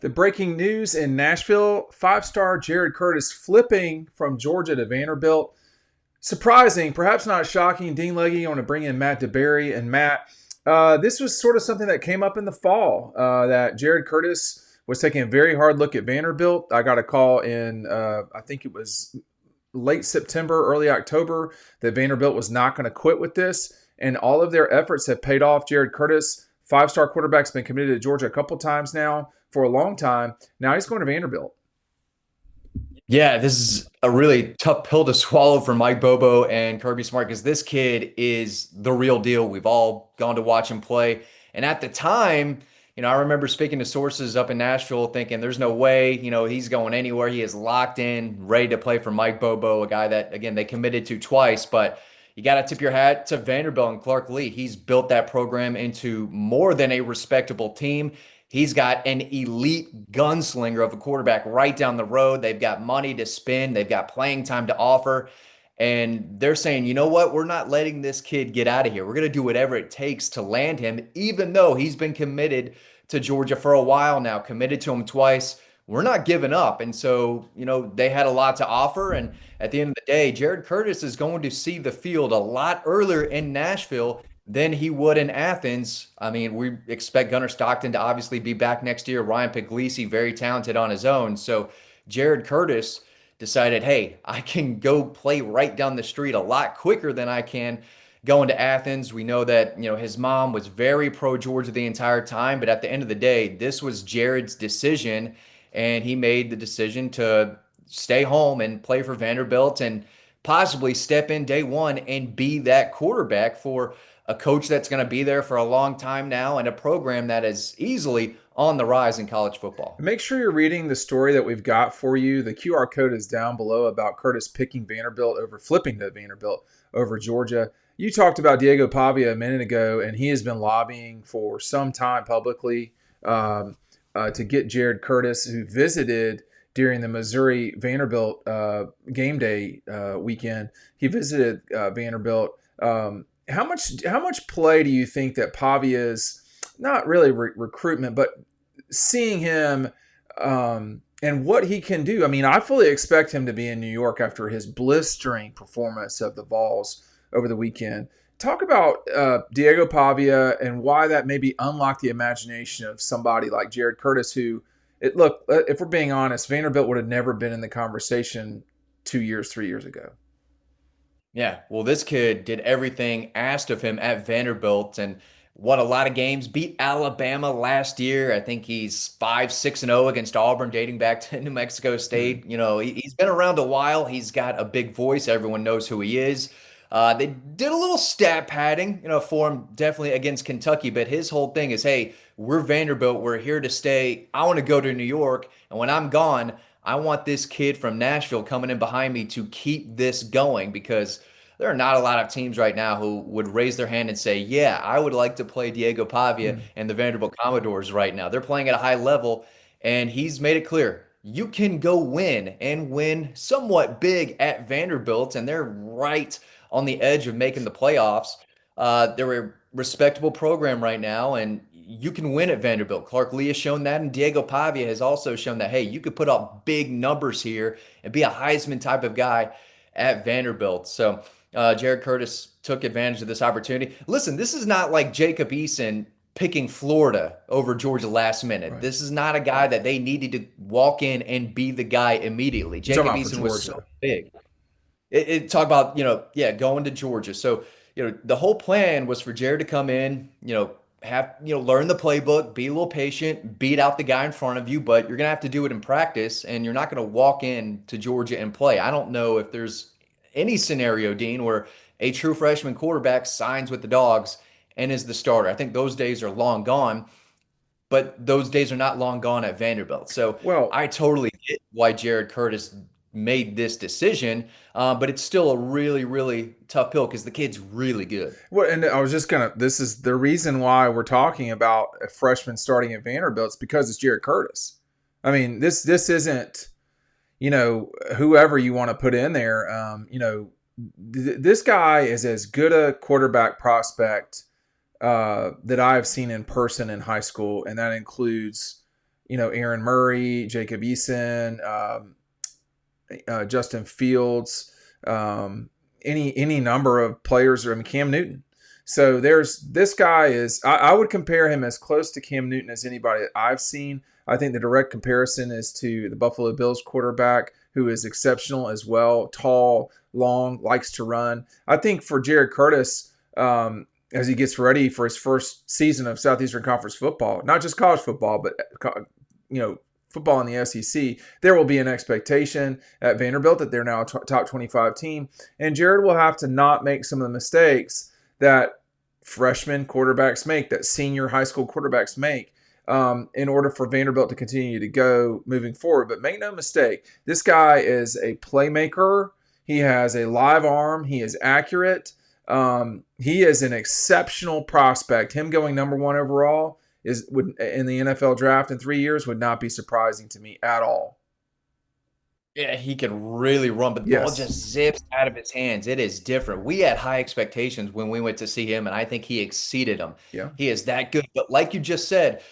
The breaking news in Nashville, five-star Jared Curtis flipping from Georgia to Vanderbilt. Surprising, perhaps not shocking. Dean Legge, I want to bring in Matt DeBerry. And Matt, this was sort of something that came up in the fall, that Jared Curtis was taking a very hard look at Vanderbilt. I got a call in, I think it was late September, early October, that Vanderbilt was not going to quit with this. And all of their efforts have paid off. Jared Curtis, five-star quarterback, has been committed to Georgia a couple times now, for a long time. Now he's going to Vanderbilt. Yeah, this is a really tough pill to swallow for Mike Bobo and Kirby Smart because this kid is the real deal. We've all gone to watch him play. And at the time, I remember speaking to sources up in Nashville thinking there's no way, he's going anywhere. He is locked in, ready to play for Mike Bobo, a guy that, again, they committed to twice. But you got to tip your hat to Vanderbilt and Clark Lee. He's built that program into more than a respectable team. He's got an elite gunslinger of a quarterback right down the road. They've got money to spend. They've got playing time to offer. And they're saying, you know what? We're not letting this kid get out of here. We're going to do whatever it takes to land him, even though he's been committed to Georgia for a while now, committed to him twice. We're not giving up. And so, they had a lot to offer. And at the end of the day, Jared Curtis is going to see the field a lot earlier in Nashville than he would in Athens. I mean, we expect Gunnar Stockton to obviously be back next year. Ryan Puglisi, very talented on his own. So Jared Curtis decided, hey, I can go play right down the street a lot quicker than I can going to Athens. We know that, his mom was very pro Georgia the entire time, but at the end of the day, this was Jared's decision, and he made the decision to stay home and play for Vanderbilt and possibly step in day one and be that quarterback for a coach that's going to be there for a long time now and a program that is easily on the rise in college football. Make sure you're reading the story that we've got for you. The QR code is down below about Curtis picking Vanderbilt over flipping to Vanderbilt over Georgia. You talked about Diego Pavia a minute ago, and he has been lobbying for some time publicly to get Jared Curtis, who visited during the Missouri Vanderbilt game day weekend. He visited Vanderbilt. How much play do you think that Pavia's, not really recruitment, but seeing him and what he can do? I mean, I fully expect him to be in New York after his blistering performance of the Vols over the weekend. Talk about Diego Pavia and why that maybe unlocked the imagination of somebody like Jared Curtis, who, if we're being honest, Vanderbilt would have never been in the conversation 2 years, 3 years ago. Yeah, well, this kid did everything asked of him at Vanderbilt and won a lot of games, beat Alabama last year. I think he's 5-6-0 against Auburn, dating back to New Mexico State. He's been around a while. He's got a big voice. Everyone knows who he is. They did a little stat padding, for him definitely against Kentucky, but his whole thing is, hey, we're Vanderbilt. We're here to stay. I want to go to New York, and when I'm gone, I want this kid from Nashville coming in behind me to keep this going, because there are not a lot of teams right now who would raise their hand and say, yeah, I would like to play Diego Pavia and the Vanderbilt Commodores right now. They're playing at a high level, and he's made it clear you can go win and win somewhat big at Vanderbilt, and they're right on the edge of making the playoffs. They're a respectable program right now, and you can win at Vanderbilt. Clark Lee has shown that, and Diego Pavia has also shown that, hey, you could put up big numbers here and be a Heisman type of guy at Vanderbilt. So Jared Curtis took advantage of this opportunity. Listen, this is not like Jacob Eason picking Florida over Georgia last minute. Right. This is not a guy that they needed to walk in and be the guy immediately. Jacob Eason was so big. Talk about, going to Georgia. So, the whole plan was for Jared to come in, learn the playbook, be a little patient, beat out the guy in front of you, but you're going to have to do it in practice, and you're not going to walk in to Georgia and play. I don't know if there's any scenario, Dean, where a true freshman quarterback signs with the Dogs and is the starter. I think those days are long gone, but those days are not long gone at Vanderbilt. So I totally get why Jared Curtis made this decision, but it's still a really, really tough pill because the kid's really good. Well, and I was just this is the reason why we're talking about a freshman starting at Vanderbilt. It's because it's Jared Curtis. I mean, this isn't, whoever you want to put in there. This guy is as good a quarterback prospect that I've seen in person in high school, and that includes, Aaron Murray, Jacob Eason, Justin Fields, any number of players. I mean, Cam Newton. So there's this guy is I would compare him as close to Cam Newton as anybody that I've seen. I think the direct comparison is to the Buffalo Bills quarterback, who is exceptional as well, tall, long, likes to run. I think for Jared Curtis, as he gets ready for his first season of Southeastern Conference football, not just college football, but football in the SEC, there will be an expectation at Vanderbilt that they're now a top 25 team, and Jared will have to not make some of the mistakes that freshman quarterbacks make, that senior high school quarterbacks make, in order for Vanderbilt to continue to go moving forward. But make no mistake, this guy is a playmaker. He has a live arm. He is accurate. He is an exceptional prospect. Him going number 1 overall would in the NFL draft in 3 years would not be surprising to me at all. Yeah, he can really run, but the ball just zips out of his hands. It is different. We had high expectations when we went to see him, and I think he exceeded them. Yeah. He is that good. But like you just said,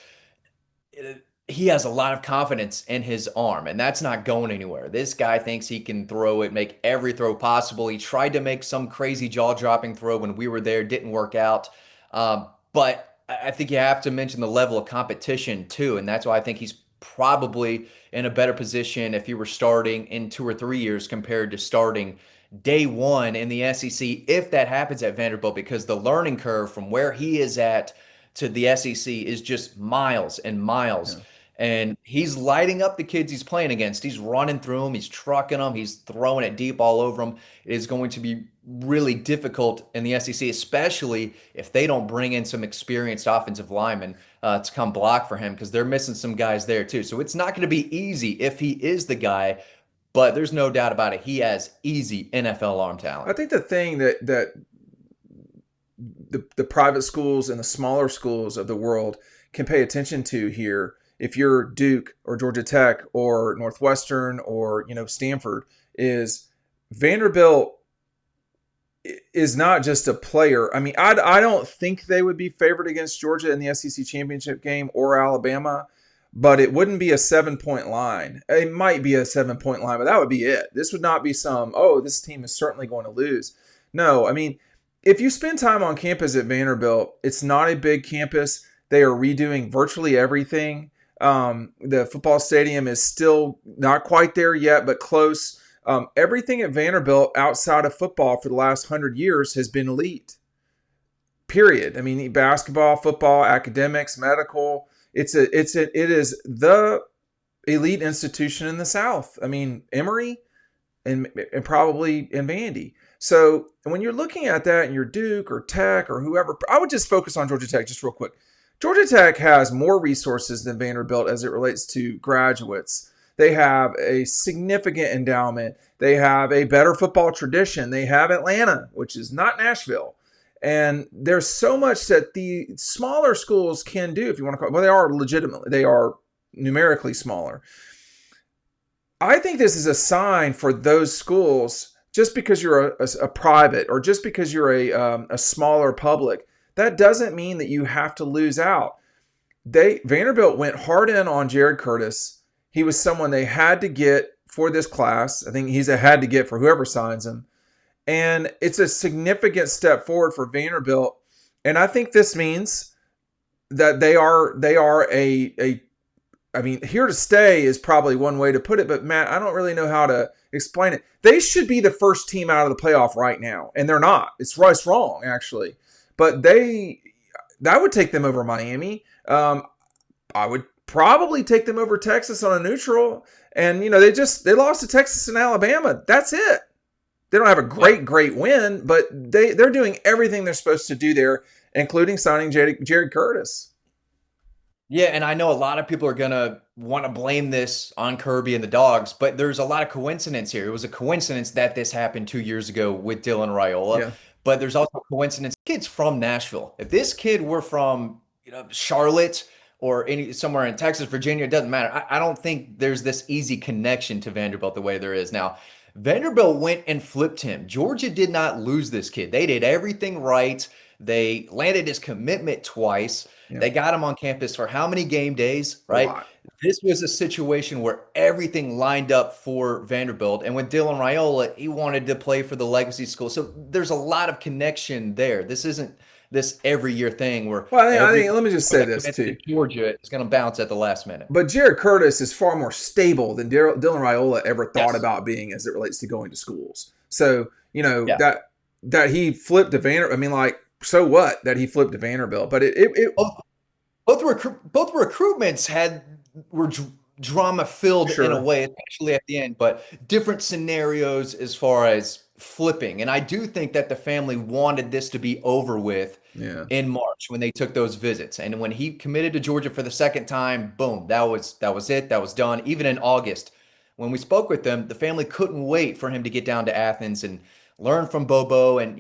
he has a lot of confidence in his arm, and that's not going anywhere. This guy thinks he can throw it, make every throw possible. He tried to make some crazy jaw-dropping throw when we were there, didn't work out. But I think you have to mention the level of competition too, and that's why I think he's probably in a better position if he were starting in 2 or 3 years compared to starting day one in the SEC, if that happens at Vanderbilt, because the learning curve from where he is at to the SEC is just miles and miles. Yeah. And he's lighting up the kids he's playing against. He's running through them. He's trucking them. He's throwing it deep all over them. It is going to be really difficult in the SEC, especially if they don't bring in some experienced offensive linemen to come block for him, because they're missing some guys there too. So it's not going to be easy if he is the guy, but there's no doubt about it. He has easy NFL arm talent. I think the thing that the private schools and the smaller schools of the world can pay attention to here, if you're Duke or Georgia Tech or Northwestern or Stanford, is Vanderbilt is not just a player. I mean, I don't think they would be favored against Georgia in the SEC championship game or Alabama, but it wouldn't be a 7-point line. It might be a 7-point line, but that would be it. This would not be this team is certainly going to lose. No, I mean, if you spend time on campus at Vanderbilt, it's not a big campus. They are redoing virtually everything. The football stadium is still not quite there yet, but close. Everything at Vanderbilt outside of football for the last 100 years has been elite. Period. I mean, basketball, football, academics, medical. It is the elite institution in the South. I mean, Emory and probably in Vandy. So when you're looking at that and you're Duke or Tech or whoever, I would just focus on Georgia Tech just real quick. Georgia Tech has more resources than Vanderbilt as it relates to graduates. They have a significant endowment. They have a better football tradition. They have Atlanta, which is not Nashville. And there's so much that the smaller schools can do, if you want to call it. Well, they are numerically smaller. I think this is a sign for those schools. Just because you're a private or just because you're a smaller public, that doesn't mean that you have to lose out. Vanderbilt went hard in on Jared Curtis. He was someone they had to get for this class. I think he's a had to get for whoever signs him. And it's a significant step forward for Vanderbilt. And I think this means that they are I mean, here to stay is probably one way to put it, but Matt, I don't really know how to explain it. They should be the first team out of the playoff right now, and they're not. It's wrong, actually. But that would take them over Miami. I would probably take them over Texas on a neutral. And, they lost to Texas and Alabama. That's it. They don't have a great win, but they're doing everything they're supposed to do there, including signing Jared Curtis. Yeah, and I know a lot of people are going to want to blame this on Kirby and the Dogs, but there's a lot of coincidence here. It was a coincidence that this happened 2 years ago with Dylan Raiola, Yeah. but there's also a coincidence. Kid's from Nashville. If this kid were from Charlotte or somewhere in Texas, Virginia, it doesn't matter. I don't think there's this easy connection to Vanderbilt the way there is now. Vanderbilt went and flipped him. Georgia did not lose this kid. They did everything right. They landed his commitment twice. Yeah. They got him on campus for how many game days, right? this was a situation where everything lined up for Vanderbilt. And with Dylan Raiola, he wanted to play for the legacy school. So there's a lot of connection there. This isn't this every year thing where Well, I every think let me just say that this commits to too. Georgia is going to bounce at the last minute. But Jared Curtis is far more stable than Dylan Raiola ever thought Yes. about being as it relates to going to schools. So Yeah. that he flipped to Vanderbilt. I mean, like, so what that he flipped to Vanderbilt? But it Both recruitments were drama filled in a sure, way, especially at the end, but different scenarios as far as flipping. And I do think that the family wanted this to be over with yeah. in March when they took those visits. And when he committed to Georgia for the second time, boom, that was it. That was done. Even in August, when we spoke with them, the family couldn't wait for him to get down to Athens and learn from Bobo and,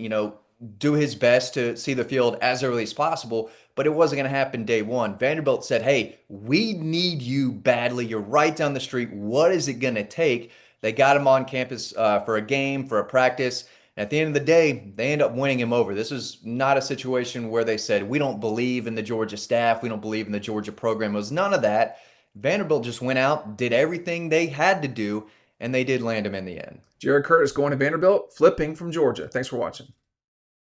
do his best to see the field as early as possible, but it wasn't going to happen day one. Vanderbilt said, "Hey, we need you badly. You're right down the street. What is it going to take?" They got him on campus for a game, for a practice. At the end of the day, they end up winning him over. This is not a situation where they said, "We don't believe in the Georgia staff. We don't believe in the Georgia program." It was none of that. Vanderbilt just went out, did everything they had to do, and they did land him in the end. Jared Curtis going to Vanderbilt, flipping from Georgia. Thanks for watching.